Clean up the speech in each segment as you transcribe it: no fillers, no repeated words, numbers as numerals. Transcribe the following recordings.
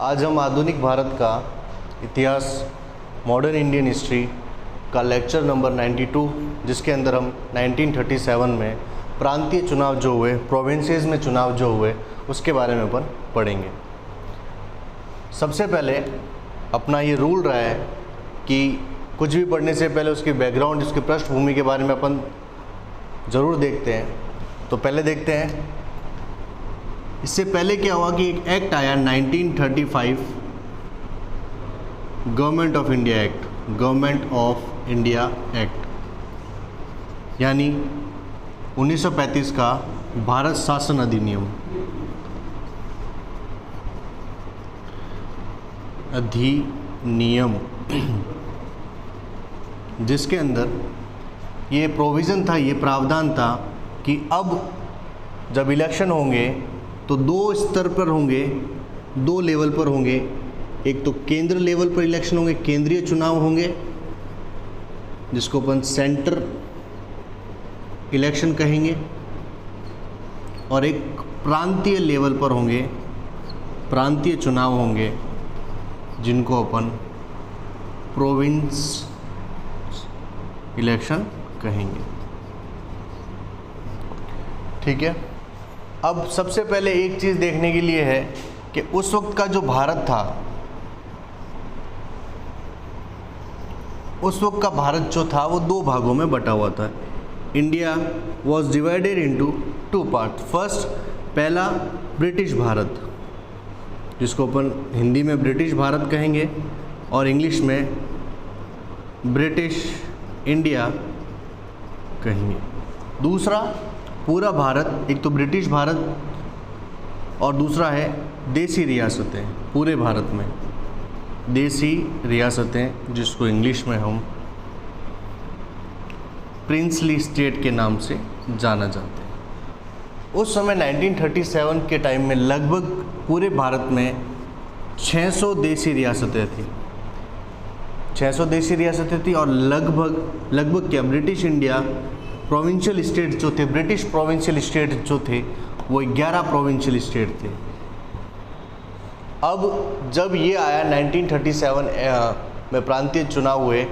आज हम आधुनिक भारत का इतिहास, मॉडर्न इंडियन हिस्ट्री का लेक्चर नंबर 92, जिसके अंदर हम 1937 में प्रांतीय चुनाव जो हुए, प्रोविंसेस में चुनाव जो हुए, उसके बारे में अपन पढ़ेंगे। सबसे पहले अपना ये रूल रहा है कि कुछ भी पढ़ने से पहले उसकी बैकग्राउंड, उसकी पृष्ठभूमि के बारे में अपन ज़रूर देखते हैं। तो पहले देखते हैं, इससे पहले क्या हुआ कि एक एक्ट आया 1935, government of India act, government of India act, यानी 1935 का भारत शासन अधिनियम, जिसके अंदर ये प्रोविज़न था, ये प्रावधान था कि अब जब इलेक्शन होंगे तो दो स्तर पर होंगे, दो लेवल पर होंगे। एक तो केंद्र लेवल पर इलेक्शन होंगे, केंद्रीय चुनाव होंगे, जिसको अपन सेंटर इलेक्शन कहेंगे, और एक प्रांतीय लेवल पर होंगे, प्रांतीय चुनाव होंगे, जिनको अपन प्रोविंस इलेक्शन कहेंगे। ठीक है। अब सबसे पहले एक चीज़ देखने के लिए है कि उस वक्त का जो भारत था, उस वक्त का भारत जो था वो दो भागों में बटा हुआ था। India was divided into two part. First, पहला ब्रिटिश भारत, जिसको अपन हिंदी में ब्रिटिश भारत कहेंगे और इंग्लिश में ब्रिटिश इंडिया कहेंगे। दूसरा, पूरा भारत, एक तो ब्रिटिश भारत और दूसरा है देसी रियासतें, पूरे भारत में देसी रियासतें, जिसको इंग्लिश में हम प्रिंसली स्टेट के नाम से जाना जाते हैं। उस समय 1937 के टाइम में लगभग पूरे भारत में 600 देसी रियासतें थी, 600 देसी रियासतें थी, और लगभग क्या, ब्रिटिश इंडिया प्रोविंशियल स्टेट जो थे, ब्रिटिश प्रोविंशियल स्टेट जो थे, वो 11 प्रोविंशियल स्टेट थे। अब जब ये आया 1937 में प्रांतीय चुनाव हुए,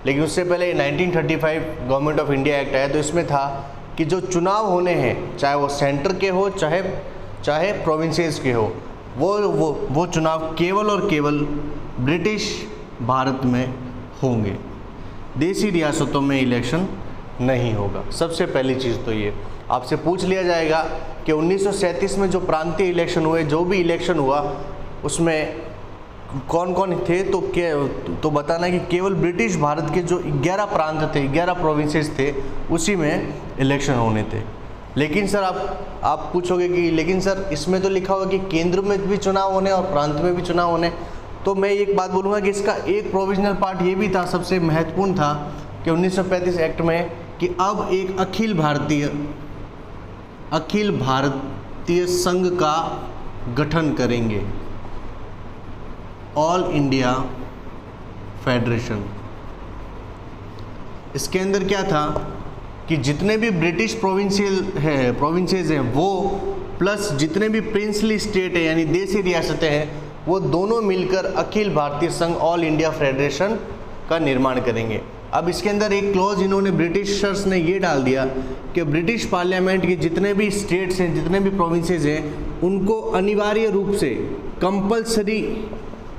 लेकिन उससे पहले 1935 गवर्नमेंट ऑफ इंडिया एक्ट आया, तो इसमें था कि जो चुनाव होने हैं, चाहे वो सेंटर के हो, चाहे प्रोविंसेस के हो, वो चुनाव केवल और केवल ब्रिटिश भारत में होंगे, देसी रियासतों में इलेक्शन नहीं होगा। सबसे पहली चीज़ तो ये आपसे पूछ लिया जाएगा कि 1937 में जो प्रांतीय इलेक्शन हुए, जो भी इलेक्शन हुआ, उसमें कौन कौन थे, तो बताना है कि केवल ब्रिटिश भारत के जो 11 प्रांत थे, 11 प्रोविंसेस थे, उसी में इलेक्शन होने थे। लेकिन सर आप पूछोगे कि लेकिन सर इसमें तो लिखा हुआ कि केंद्र में भी चुनाव होने और प्रांत में भी चुनाव होने। तो मैं एक बात बोलूँगा कि इसका एक प्रोविजनल पार्ट ये भी था, सबसे महत्वपूर्ण था, कि 1935 एक्ट में कि अब एक अखिल भारतीय संघ का गठन करेंगे, ऑल इंडिया फेडरेशन। इसके अंदर क्या था कि जितने भी ब्रिटिश प्रोविंसेस हैं वो, प्लस जितने भी प्रिंसली स्टेट है यानी देसी रियासतें हैं, वो दोनों मिलकर अखिल भारतीय संघ, ऑल इंडिया फेडरेशन का निर्माण करेंगे। अब इसके अंदर एक क्लॉज इन्होंने, ब्रिटिशर्स ने ये डाल दिया कि ब्रिटिश पार्लियामेंट के जितने भी स्टेट्स हैं, जितने भी प्रोविंसेस हैं, उनको अनिवार्य रूप से कंपलसरी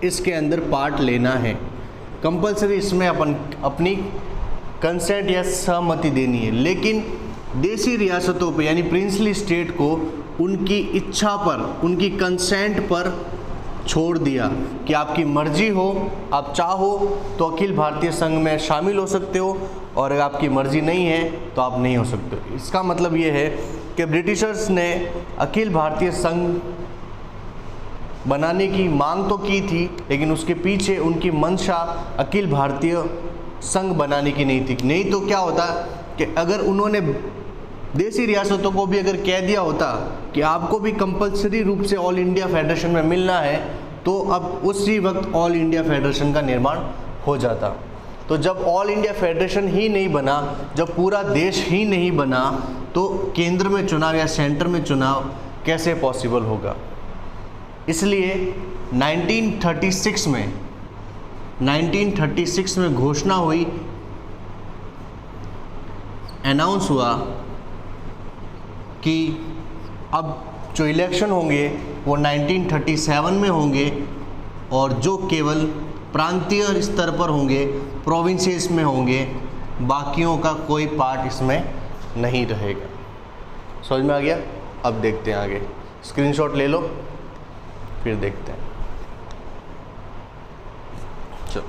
इसके अंदर पार्ट लेना है। कंपलसरी इसमें अपनी कंसेंट या सहमति देनी है। लेकिन देसी रियासतों पे यानी प्रिंसली स्टेट को उनकी इच्छा पर, उनकी कंसेंट पर छोड़ दिया कि आपकी मर्जी हो, आप चाहो तो अखिल भारतीय संघ में शामिल हो सकते हो, और अगर आपकी मर्जी नहीं है तो आप नहीं हो सकते। इसका मतलब ये है कि ब्रिटिशर्स ने अखिल भारतीय संघ बनाने की मांग तो की थी, लेकिन उसके पीछे उनकी मंशा अखिल भारतीय संघ बनाने की नहीं थी। नहीं तो क्या होता कि अगर उन्होंने देसी रियासतों को भी अगर कह दिया होता कि आपको भी कंपलसरी रूप से ऑल इंडिया फेडरेशन में मिलना है, तो अब उसी वक्त ऑल इंडिया फेडरेशन का निर्माण हो जाता। तो जब ऑल इंडिया फेडरेशन ही नहीं बना, जब पूरा देश ही नहीं बना, तो केंद्र में चुनाव या सेंटर में चुनाव कैसे पॉसिबल होगा। इसलिए 1936 में घोषणा हुई, अनाउंस हुआ कि अब जो इलेक्शन होंगे वो 1937 में होंगे और जो केवल प्रांतीय स्तर पर होंगे, प्रोविंसेस में होंगे, बाकियों का कोई पार्ट इसमें नहीं रहेगा। समझ में आ गया? अब देखते हैं आगे, स्क्रीनशॉट ले लो फिर देखते हैं। चलो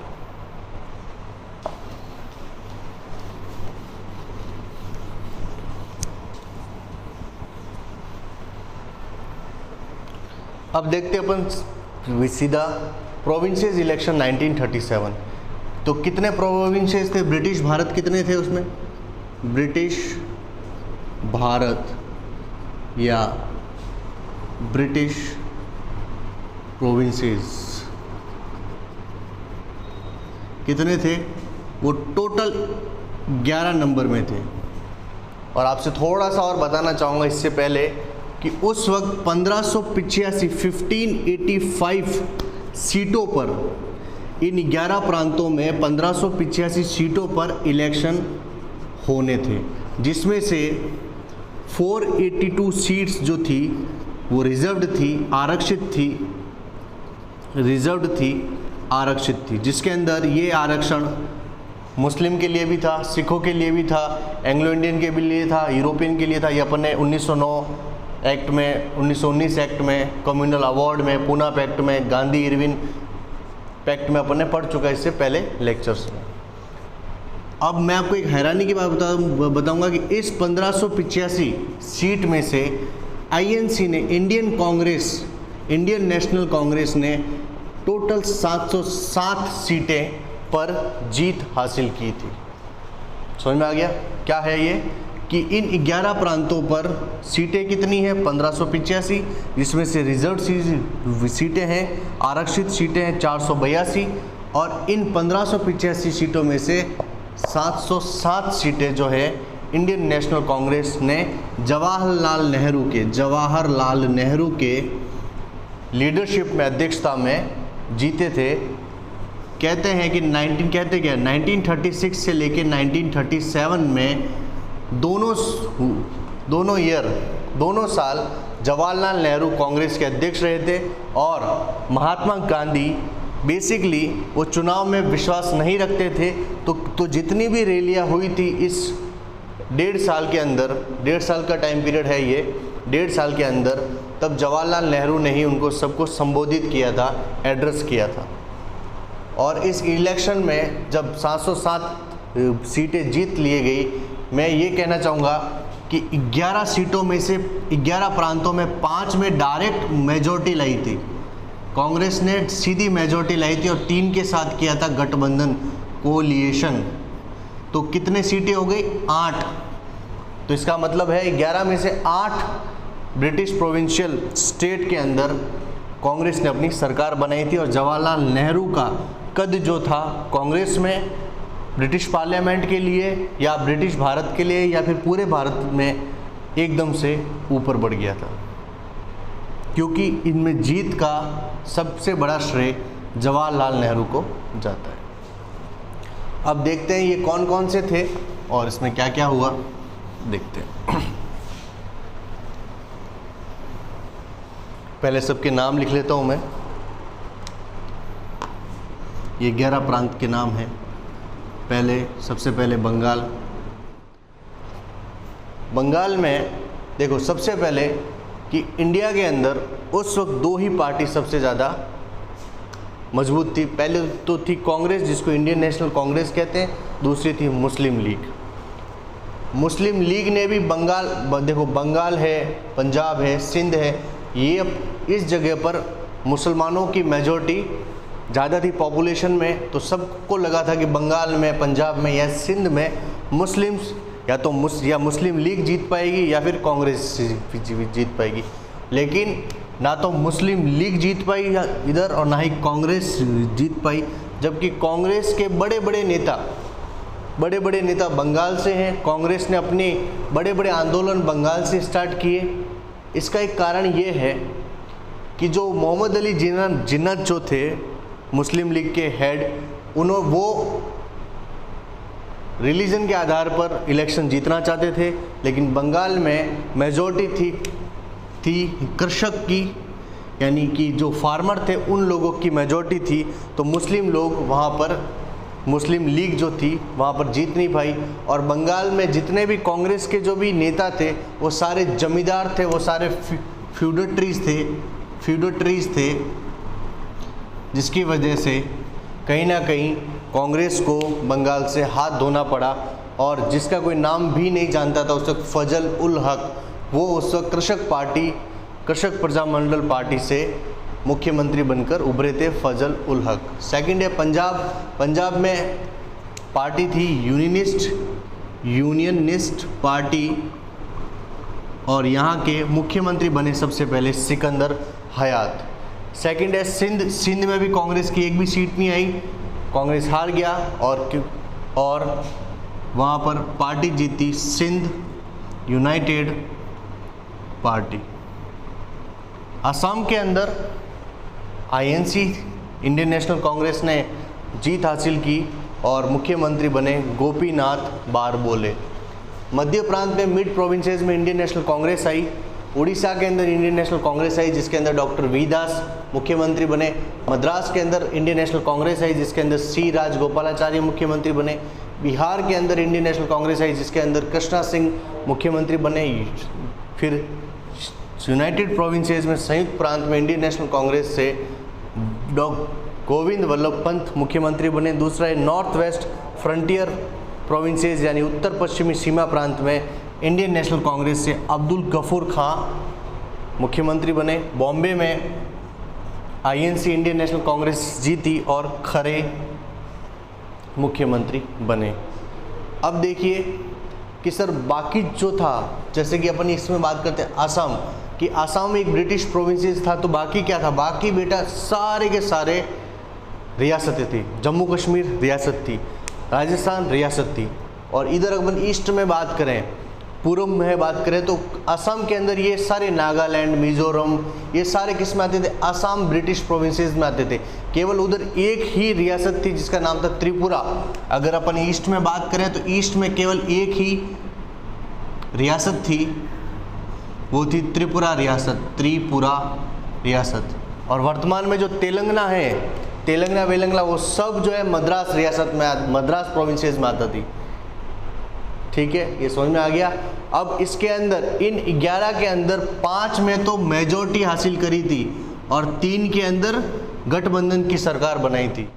अब देखते हैं अपन सीधा प्रोविंसेस इलेक्शन 1937। तो कितने प्रोविंसेस थे? ब्रिटिश भारत कितने थे उसमें? ब्रिटिश भारत या ब्रिटिश प्रोविंसेस कितने थे? वो टोटल 11 नंबर में थे। और आपसे थोड़ा सा और बताना चाहूँगा इससे पहले कि उस वक्त 1585 सीटों पर, इन 11 प्रांतों में 1585 सीटों पर इलेक्शन होने थे, जिसमें से 482 सीट्स जो थी वो रिजर्व्ड थी, आरक्षित थी, जिसके अंदर ये आरक्षण मुस्लिम के लिए भी था, सिखों के लिए भी था, एंग्लो इंडियन के भी लिए था, यूरोपियन के लिए था। ये अपन ने 1909 एक्ट में, 1919 एक्ट में, कम्युनल अवार्ड में, पूना पैक्ट में, गांधी इरविन पैक्ट में अपन ने पढ़ चुका है इससे पहले लेक्चर्स में। अब मैं आपको एक हैरानी की बात बताऊंगा कि इस 1585 सीट में से आईएनसी ने, इंडियन नेशनल कांग्रेस ने टोटल 707 सीटें पर जीत हासिल की थी। समझ में आ गया क्या है ये? कि इन 11 प्रांतों पर सीटें कितनी हैं? 1585, जिसमें से रिजर्व सीटें हैं, आरक्षित सीटें हैं 482, और इन 1585 सीटों में से 707 सीटें जो है इंडियन नेशनल कांग्रेस ने जवाहरलाल नेहरू के लीडरशिप में, अध्यक्षता में जीते थे। कहते हैं कि 1936 से लेकर 1937 में दोनों साल जवाहरलाल नेहरू कांग्रेस के अध्यक्ष रहे थे, और महात्मा गांधी बेसिकली वो चुनाव में विश्वास नहीं रखते थे। तो जितनी भी रैलियां हुई थी इस 1.5 साल के अंदर, 1.5 साल का टाइम पीरियड है ये, 1.5 साल के अंदर, तब जवाहरलाल नेहरू ने ही उनको सबको संबोधित किया था, एड्रेस किया था। और इस इलेक्शन में जब 707 सीटें जीत लिए गई, मैं ये कहना चाहूँगा कि 11 सीटों में से 11 प्रांतों में 5 में डायरेक्ट मेजॉरिटी लाई थी, कांग्रेस ने सीधी मेजॉरिटी लाई थी, और 3 के साथ किया था गठबंधन, कोलिएशन। तो कितने सीटें हो गई? 8। तो इसका मतलब है 11 में से 8 ब्रिटिश प्रोविंशियल स्टेट के अंदर कांग्रेस ने अपनी सरकार बनाई थी। और जवाहरलाल नेहरू का कद जो था कांग्रेस में, ब्रिटिश पार्लियामेंट के लिए या ब्रिटिश भारत के लिए या फिर पूरे भारत में एकदम से ऊपर बढ़ गया था, क्योंकि इनमें जीत का सबसे बड़ा श्रेय जवाहरलाल नेहरू को जाता है। अब देखते हैं ये कौन कौन से थे और इसमें क्या क्या हुआ, देखते हैं। पहले सबके नाम लिख लेता हूँ मैं। ये 11 प्रांत के नाम हैं। सबसे पहले बंगाल में देखो, सबसे पहले कि इंडिया के अंदर उस वक्त 2 ही पार्टी सबसे ज़्यादा मजबूत थी। पहले तो थी कांग्रेस, जिसको इंडियन नेशनल कांग्रेस कहते हैं, दूसरी थी मुस्लिम लीग। मुस्लिम लीग ने भी बंगाल है, पंजाब है, सिंध है, ये इस जगह पर मुसलमानों की मेजॉरिटी ज़्यादा थी पॉपुलेशन में, तो सबको लगा था कि बंगाल में, पंजाब में या सिंध में मुस्लिम्स या मुस्लिम लीग जीत पाएगी या फिर कांग्रेस जीत पाएगी। लेकिन ना तो मुस्लिम लीग जीत पाई इधर और ना ही कांग्रेस जीत पाई, जबकि कांग्रेस के बड़े बड़े नेता बंगाल से हैं। कांग्रेस ने अपने बड़े बड़े आंदोलन बंगाल से स्टार्ट किए। इसका एक कारण ये है कि जो मोहम्मद अली जिन्नत जो थे मुस्लिम लीग के हेड, वो रिलीजन के आधार पर इलेक्शन जीतना चाहते थे, लेकिन बंगाल में मेजॉरिटी थी कृषक की, यानी कि जो फार्मर थे उन लोगों की मेजॉरिटी थी, तो मुस्लिम लोग वहाँ पर, मुस्लिम लीग जो थी वहाँ पर जीत नहीं पाई। और बंगाल में जितने भी कांग्रेस के जो भी नेता थे वो सारे जमींदार थे, वो सारे फ्यूडेटरीज थे, जिसकी वजह से कहीं ना कहीं कांग्रेस को बंगाल से हाथ धोना पड़ा। और जिसका कोई नाम भी नहीं जानता था उस वक्त फजल उल हक, वो उस वक्त कृषक प्रजामंडल पार्टी से मुख्यमंत्री बनकर उभरे थे, फजल उल हक। सेकंड है पंजाब में पार्टी थी यूनियनिस्ट पार्टी, और यहाँ के मुख्यमंत्री बने सबसे पहले सिकंदर हयात। सेकंड है सिंध में भी कांग्रेस की एक भी सीट नहीं आई, कांग्रेस हार गया और वहाँ पर पार्टी जीती सिंध यूनाइटेड पार्टी। असम के अंदर आईएनसी इंडियन नेशनल कांग्रेस ने जीत हासिल की और मुख्यमंत्री बने गोपीनाथ बारबोले। मध्य प्रांत में मिड प्रोविंसेस में इंडियन नेशनल कांग्रेस आई। उड़ीसा के अंदर इंडियन नेशनल कांग्रेस आई जिसके अंदर डॉक्टर वी दास मुख्यमंत्री बने। मद्रास के अंदर इंडियन नेशनल कांग्रेस आई जिसके अंदर सी राजगोपालाचारी मुख्यमंत्री बने। बिहार के अंदर इंडियन नेशनल कांग्रेस आई जिसके अंदर कृष्णा सिंह मुख्यमंत्री बने। फिर यूनाइटेड प्रोविंसेस में संयुक्त प्रांत में इंडियन नेशनल कांग्रेस से गोविंद वल्लभ पंत मुख्यमंत्री बने। दूसरा है नॉर्थ वेस्ट फ्रंटियर प्रोविंसेस यानी उत्तर पश्चिमी सीमा प्रांत में इंडियन नेशनल कांग्रेस से अब्दुल गफूर खां मुख्यमंत्री बने। बॉम्बे में आईएनसी इंडियन नेशनल कांग्रेस जीती और खरे मुख्यमंत्री बने। अब देखिए कि सर बाकी जो था, जैसे कि अपन इसमें बात करते हैं आसाम कि आसाम एक ब्रिटिश प्रोविंसेस था, तो बाकी क्या था, बाकी बेटा सारे के सारे रियासतें थी। जम्मू कश्मीर रियासत थी, राजस्थान रियासत थी। और इधर अपन ईस्ट में बात करें, पूर्व में बात करें तो असम के अंदर ये सारे नागालैंड, मिजोरम, ये सारे किस में आते थे, असम ब्रिटिश प्रोविंसेस में आते थे। केवल उधर एक ही रियासत थी जिसका नाम था त्रिपुरा। अगर अपन ईस्ट में बात करें तो ईस्ट में केवल एक ही रियासत थी, वो थी त्रिपुरा रियासत। और वर्तमान में जो तेलंगाना है, तेलंगाना वेलंगाना, वो सब जो है मद्रास रियासत में, मद्रास प्रोविंसेस में आता थी। ठीक है, ये समझ में आ गया। अब इसके अंदर इन 11 के अंदर 5 में तो मेजॉरिटी हासिल करी थी और 3 के अंदर गठबंधन की सरकार बनाई थी।